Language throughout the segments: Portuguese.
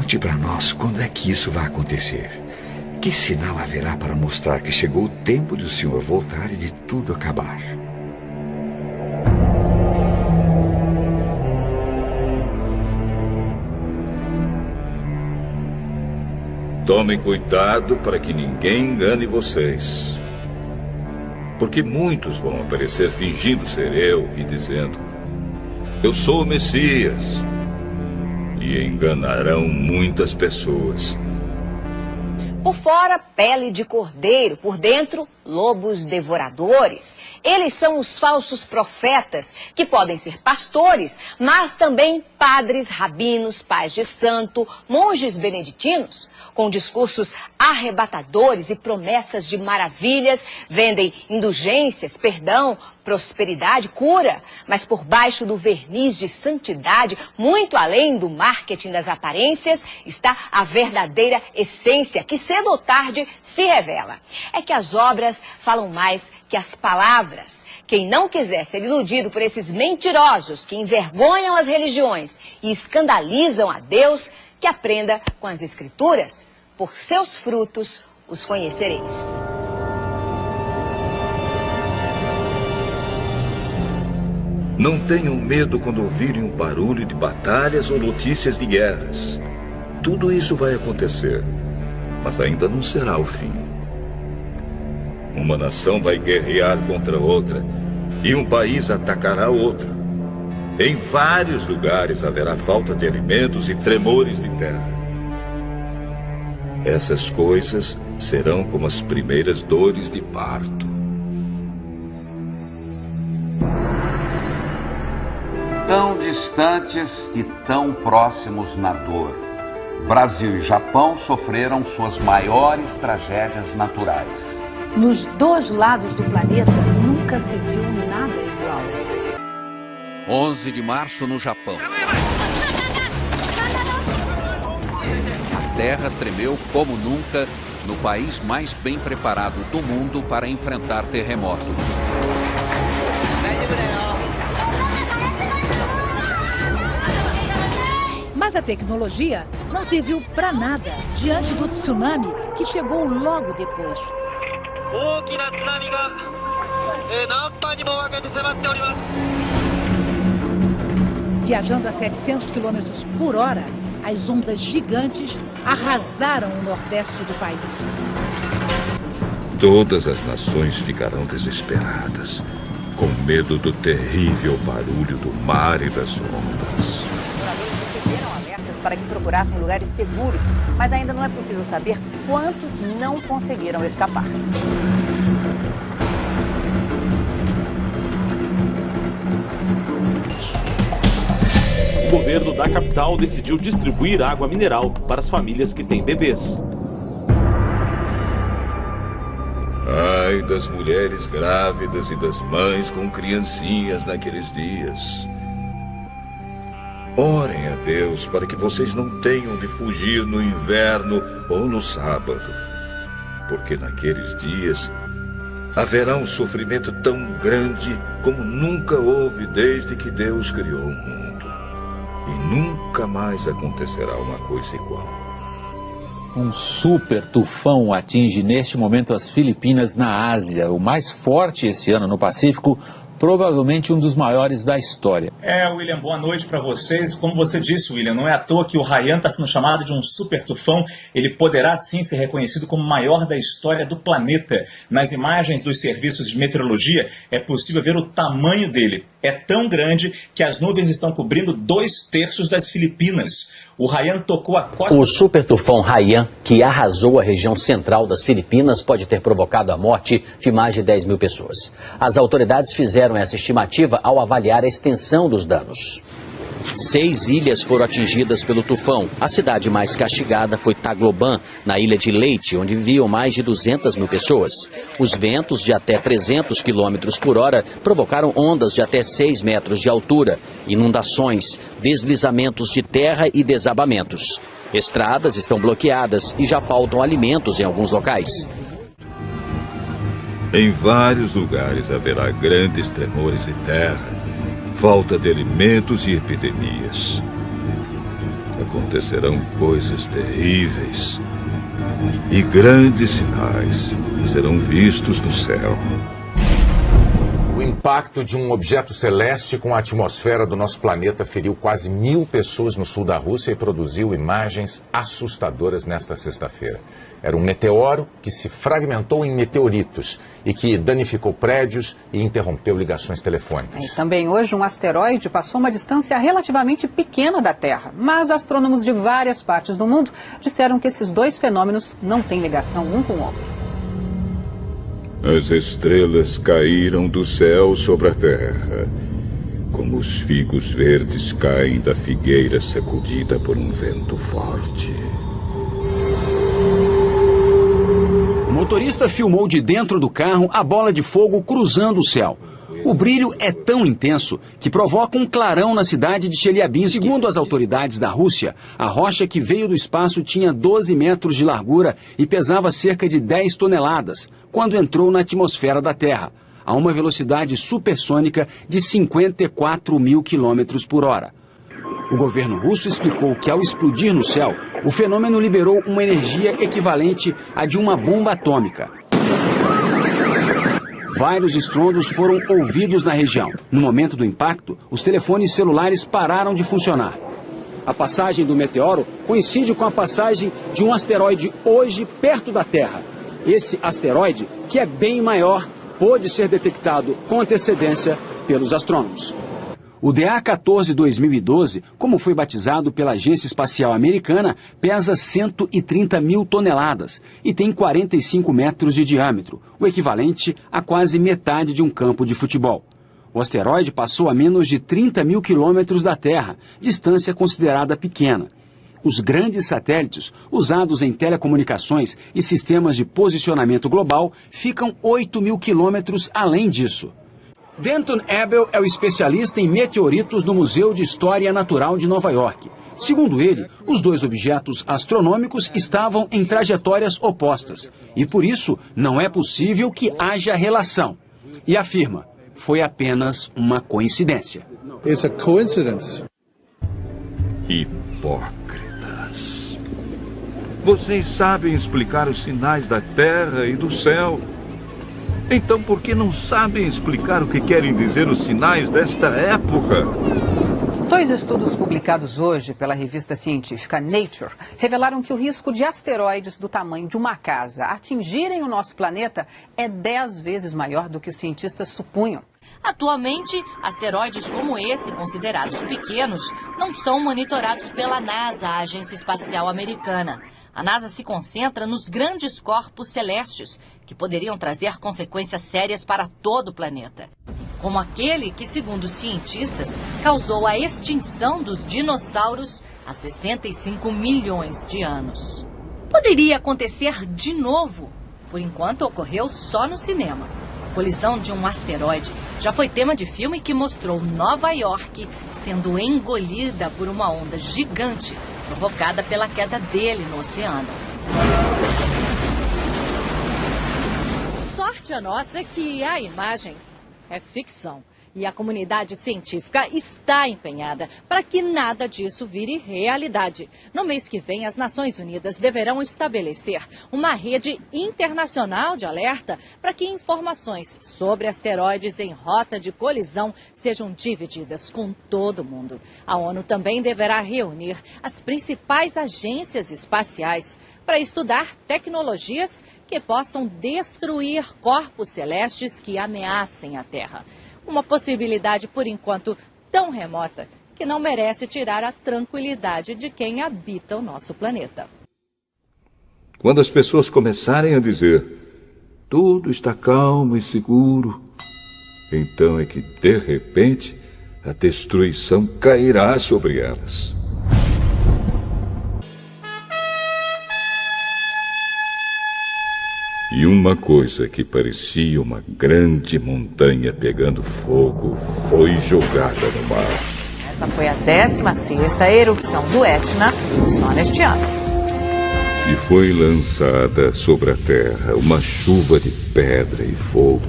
Conte para nós quando é que isso vai acontecer. Que sinal haverá para mostrar que chegou o tempo de o Senhor voltar e de tudo acabar? Tomem cuidado para que ninguém engane vocês. Porque muitos vão aparecer fingindo ser eu e dizendo: eu sou o Messias. E enganarão muitas pessoas. Por fora, pele de cordeiro, por dentro, lobos devoradores. Eles são os falsos profetas, que podem ser pastores, mas também padres, rabinos, pais de santo, monges beneditinos, com discursos arrebatadores e promessas de maravilhas, vendem indulgências, perdão, prosperidade, cura, mas por baixo do verniz de santidade, muito além do marketing das aparências, está a verdadeira essência, que cedo ou tarde se revela. É que as obras falam mais que as palavras. Quem não quiser ser iludido por esses mentirosos que envergonham as religiões e escandalizam a Deus, que aprenda com as Escrituras. Por seus frutos os conhecereis. Não tenham medo quando ouvirem o barulho de batalhas ou notícias de guerras. Tudo isso vai acontecer, mas ainda não será o fim. Uma nação vai guerrear contra outra e um país atacará outro. Em vários lugares haverá falta de alimentos e tremores de terra. Essas coisas serão como as primeiras dores de parto. Tão distantes e tão próximos na dor, Brasil e Japão sofreram suas maiores tragédias naturais. Nos dois lados do planeta nunca se viu nada igual. 11 de março no Japão. A terra tremeu como nunca no país mais bem preparado do mundo para enfrentar terremoto. Mas a tecnologia não serviu para nada diante do tsunami que chegou logo depois. Viajando a 700 km por hora, as ondas gigantes arrasaram o nordeste do país. Todas as nações ficarão desesperadas, com medo do terrível barulho do mar e das ondas. Para que procurassem lugares seguros, mas ainda não é possível saber quantos não conseguiram escapar. O governo da capital decidiu distribuir água mineral para as famílias que têm bebês. Ai das mulheres grávidas e das mães com criancinhas naqueles dias. Orem a Deus para que vocês não tenham de fugir no inverno ou no sábado, porque naqueles dias haverá um sofrimento tão grande como nunca houve desde que Deus criou o mundo. E nunca mais acontecerá uma coisa igual. Um super tufão atinge neste momento as Filipinas na Ásia, o mais forte esse ano no Pacífico, provavelmente um dos maiores da história. William, boa noite para vocês. Como você disse, William, não é à toa que o Haiyan está sendo chamado de um super tufão. Ele poderá sim ser reconhecido como o maior da história do planeta. Nas imagens dos serviços de meteorologia é possível ver o tamanho dele. É tão grande que as nuvens estão cobrindo 2/3 das Filipinas. O Haiyan tocou a costa... O super tufão Haiyan, que arrasou a região central das Filipinas, pode ter provocado a morte de mais de 10 mil pessoas. As autoridades fizeram essa estimativa ao avaliar a extensão dos danos. 6 ilhas foram atingidas pelo tufão. A cidade mais castigada foi Tagloban, na ilha de Leyte, onde viviam mais de 200 mil pessoas. Os ventos de até 300 km por hora provocaram ondas de até 6 metros de altura, inundações, deslizamentos de terra e desabamentos. Estradas estão bloqueadas e já faltam alimentos em alguns locais. Em vários lugares haverá grandes tremores de terra, falta de alimentos e epidemias. acontecerão coisas terríveis e grandes sinais serão vistos no céu. O impacto de um objeto celeste com a atmosfera do nosso planeta feriu quase 1000 pessoas no sul da Rússia e produziu imagens assustadoras nesta sexta-feira. Era um meteoro que se fragmentou em meteoritos e que danificou prédios e interrompeu ligações telefônicas. E também hoje um asteroide passou uma distância relativamente pequena da Terra, mas astrônomos de várias partes do mundo disseram que esses dois fenômenos não têm ligação um com o outro. As estrelas caíram do céu sobre a terra, como os figos verdes caem da figueira sacudida por um vento forte. O motorista filmou de dentro do carro a bola de fogo cruzando o céu. O brilho é tão intenso que provoca um clarão na cidade de Chelyabinsk. Segundo as autoridades da Rússia, a rocha que veio do espaço tinha 12 metros de largura e pesava cerca de 10 toneladas, quando entrou na atmosfera da Terra, a uma velocidade supersônica de 54 mil quilômetros por hora. O governo russo explicou que, ao explodir no céu, o fenômeno liberou uma energia equivalente à de uma bomba atômica. Vários estrondos foram ouvidos na região. No momento do impacto, os telefones celulares pararam de funcionar. A passagem do meteoro coincide com a passagem de um asteroide hoje perto da Terra. Esse asteroide, que é bem maior, pôde ser detectado com antecedência pelos astrônomos. O DA-14 2012, como foi batizado pela Agência Espacial Americana, pesa 130 mil toneladas e tem 45 metros de diâmetro, o equivalente a quase metade de um campo de futebol. O asteroide passou a menos de 30 mil quilômetros da Terra, distância considerada pequena. Os grandes satélites, usados em telecomunicações e sistemas de posicionamento global, ficam 8 mil quilômetros além disso. Denton Abel é o especialista em meteoritos no Museu de História Natural de Nova York. Segundo ele, os dois objetos astronômicos estavam em trajetórias opostas e, por isso, não é possível que haja relação. E afirma, foi apenas uma coincidência. It's a coincidence. Hipócritas. Vocês sabem explicar os sinais da Terra e do céu. Então, por que não sabem explicar o que querem dizer os sinais desta época? Dois estudos publicados hoje pela revista científica Nature revelaram que o risco de asteroides do tamanho de uma casa atingirem o nosso planeta é 10 vezes maior do que os cientistas supunham. Atualmente, asteroides como esse, considerados pequenos, não são monitorados pela NASA, a Agência Espacial Americana. A NASA se concentra nos grandes corpos celestes, que poderiam trazer consequências sérias para todo o planeta. Como aquele que, segundo os cientistas, causou a extinção dos dinossauros há 65 milhões de anos. Poderia acontecer de novo. Por enquanto, ocorreu só no cinema. A colisão de um asteroide já foi tema de filme que mostrou Nova York sendo engolida por uma onda gigante provocada pela queda dele no oceano. Sorte a nossa que a imagem é ficção. E a comunidade científica está empenhada para que nada disso vire realidade. No mês que vem, as Nações Unidas deverão estabelecer uma rede internacional de alerta para que informações sobre asteroides em rota de colisão sejam divididas com todo mundo. A ONU também deverá reunir as principais agências espaciais para estudar tecnologias que possam destruir corpos celestes que ameacem a Terra. Uma possibilidade, por enquanto, tão remota que não merece tirar a tranquilidade de quem habita o nosso planeta. Quando as pessoas começarem a dizer tudo está calmo e seguro, então é que, de repente, a destruição cairá sobre elas. E uma coisa que parecia uma grande montanha pegando fogo foi jogada no mar. Esta foi a 16ª erupção do Etna só neste ano. E foi lançada sobre a terra uma chuva de pedra e fogo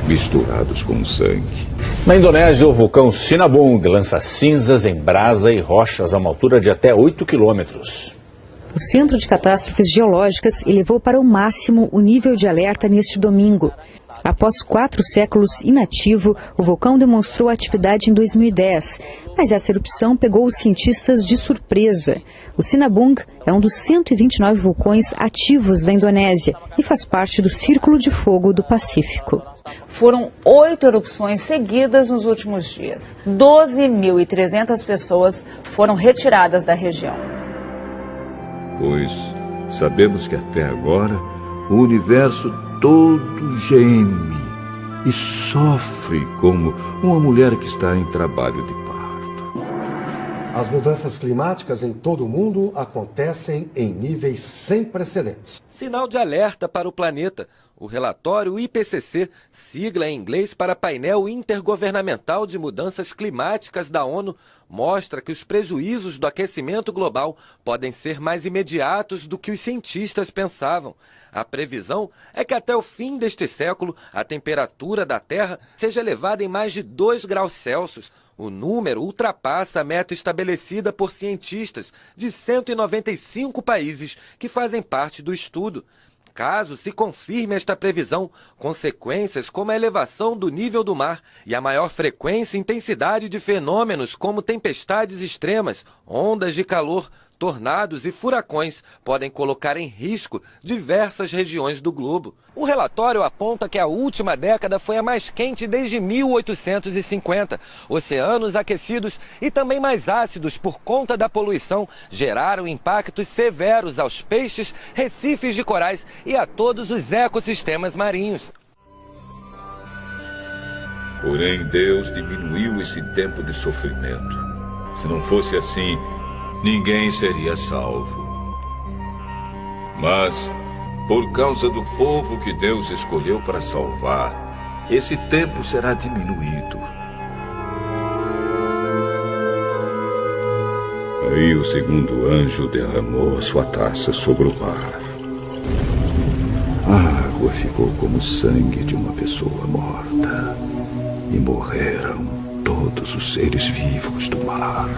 misturados com sangue. Na Indonésia, o vulcão Sinabung lança cinzas em brasa e rochas a uma altura de até 8 quilômetros. O Centro de Catástrofes Geológicas elevou para o máximo o nível de alerta neste domingo. Após 4 séculos inativo, o vulcão demonstrou atividade em 2010, mas essa erupção pegou os cientistas de surpresa. O Sinabung é um dos 129 vulcões ativos da Indonésia e faz parte do Círculo de Fogo do Pacífico. Foram 8 erupções seguidas nos últimos dias. 12.300 pessoas foram retiradas da região. Pois sabemos que até agora o universo todo geme e sofre como uma mulher que está em trabalho de parto. As mudanças climáticas em todo o mundo acontecem em níveis sem precedentes. Sinal de alerta para o planeta. O relatório IPCC, sigla em inglês para Painel Intergovernamental de Mudanças Climáticas da ONU, mostra que os prejuízos do aquecimento global podem ser mais imediatos do que os cientistas pensavam. A previsão é que até o fim deste século a temperatura da Terra seja elevada em mais de 2 graus Celsius. O número ultrapassa a meta estabelecida por cientistas de 195 países que fazem parte do estudo. Caso se confirme esta previsão, consequências como a elevação do nível do mar e a maior frequência e intensidade de fenômenos como tempestades extremas, ondas de calor, tornados e furacões podem colocar em risco diversas regiões do globo. O relatório aponta que a última década foi a mais quente desde 1850. Oceanos aquecidos e também mais ácidos por conta da poluição geraram impactos severos aos peixes, recifes de corais e a todos os ecossistemas marinhos. Porém, Deus diminuiu esse tempo de sofrimento. Se não fosse assim, ninguém seria salvo. Mas, por causa do povo que Deus escolheu para salvar, esse tempo será diminuído. Aí o segundo anjo derramou a sua taça sobre o mar. A água ficou como o sangue de uma pessoa morta. E morreram todos os seres vivos do mar.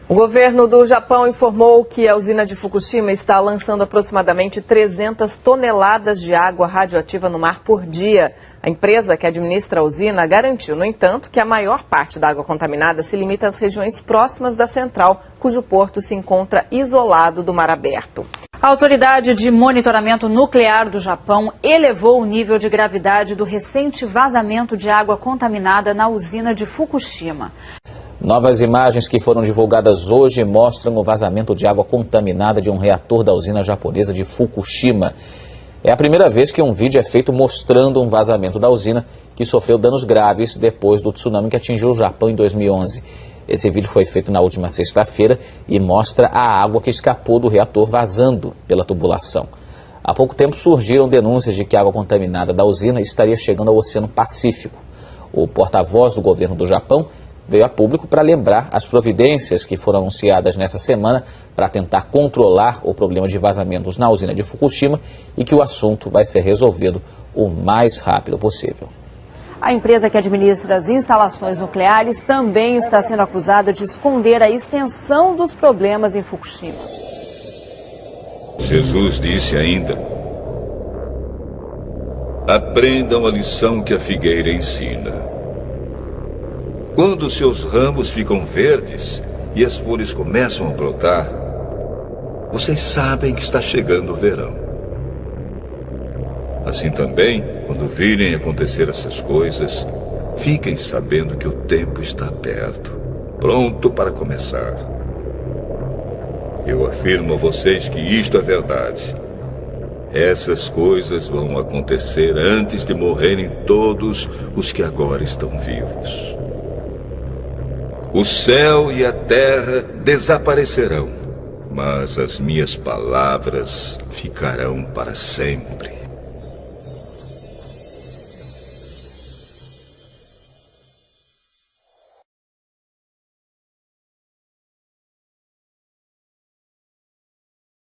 O governo do Japão informou que a usina de Fukushima está lançando aproximadamente 300 toneladas de água radioativa no mar por dia. A empresa que administra a usina garantiu, no entanto, que a maior parte da água contaminada se limita às regiões próximas da central, cujo porto se encontra isolado do mar aberto. A Autoridade de Monitoramento Nuclear do Japão elevou o nível de gravidade do recente vazamento de água contaminada na usina de Fukushima. Novas imagens que foram divulgadas hoje mostram o vazamento de água contaminada de um reator da usina japonesa de Fukushima. É a primeira vez que um vídeo é feito mostrando um vazamento da usina que sofreu danos graves depois do tsunami que atingiu o Japão em 2011. Esse vídeo foi feito na última sexta-feira e mostra a água que escapou do reator vazando pela tubulação. Há pouco tempo surgiram denúncias de que a água contaminada da usina estaria chegando ao Oceano Pacífico. O porta-voz do governo do Japão veio a público para lembrar as providências que foram anunciadas nessa semana para tentar controlar o problema de vazamentos na usina de Fukushima e que o assunto vai ser resolvido o mais rápido possível. A empresa que administra as instalações nucleares também está sendo acusada de esconder a extensão dos problemas em Fukushima. Jesus disse ainda: aprendam a lição que a figueira ensina. Quando seus ramos ficam verdes e as folhas começam a brotar, vocês sabem que está chegando o verão. Assim também, quando virem acontecer essas coisas, fiquem sabendo que o tempo está perto, pronto para começar. Eu afirmo a vocês que isto é verdade. Essas coisas vão acontecer antes de morrerem todos os que agora estão vivos. O céu e a terra desaparecerão, mas as minhas palavras ficarão para sempre.